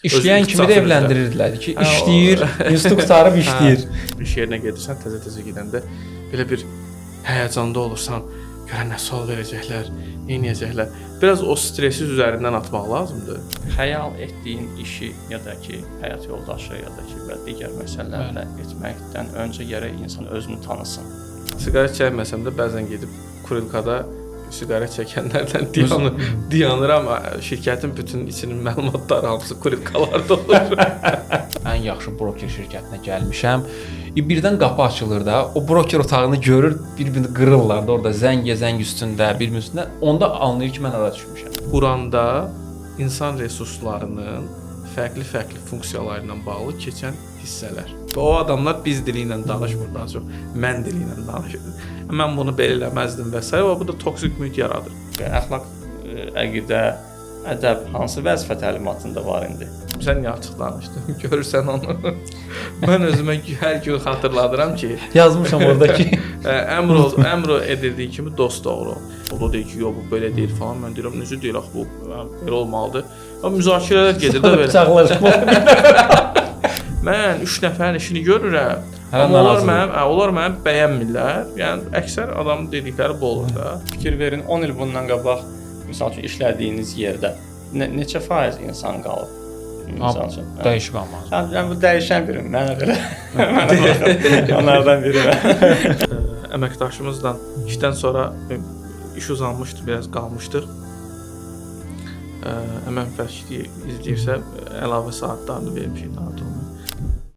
İşləyən kimi də evləndirirdilər ki, işləyir, institut qurtarıb işləyir. İş yerinə gedirsən, təzə-təzə gedəndə belə bir həyəcanda olursan, görən nə sual verəcəklər, nə edəcəklər. Biraz o stresi üzərindən atmaq lazımdır. Xəyal etdiyin işi ya da ki, həyat yoldaşı ya da ki, və digər məsələlərlə etməkdən öncə gərək insan özünü tanısın. Siqaret çəkməsəm də bəzən gedib kurilkada siqaret çəkənlərdən dayanıram. Şirkətin bütün içinin məlumatları hamısı kurilkalarda olur. Ən yaxşı broker şirkətinə gəlmişəm. Birdən qapı açılır da, o broker otağını görür, bir-birini qırırlar da orada zəng üstündə, bir-birinin üstündə. Onda anlayır ki, mən ora düşmüşəm. Quranda insan resurslarının fərqli funksiyaları ilə bağlı keçən hissələr. Və o adamlar biz dili ilə danışmır, daha çox mən dili ilə danışır. Mən bunu belə eləməzdim və s. Bu da toksik mühit yaradır. Əxlaq, əqidə, ədəb hansı vəzifə təlimatında var indi? Sən niyə açıq danışdın? Görürsən onu. Mən özümə hər gün xatırladıram ki, yazmışam oradakı. əmr edildiyi kimi dost doğru. O da deyir ki, yox bu belə deyil falan. Mən deyirəm, necə deyil axı bu belə olmalıdır. Amma müzakirələr gedir də belə. Mən 3 nəfərin işini görürəm. Onlar mənim bəyənmirlər. Yəni əksər adamın dedikləri bu olur da. Fikir verin, 10 il bundan qabaq misal üçün işlədiyiniz yerdə neçə faiz insan qalıb? Misal üçün. Dəyişib qalmaz. Yəni bu dəyişən biri. Mənə belə. Onlardan biri. Əməkdaşımızla işdən sonra iş uzanmışdı, biraz qalmışdıq. Əmək vəzifəsi izləyirsə əlavə saatlarını vermişik, rahat olmuş.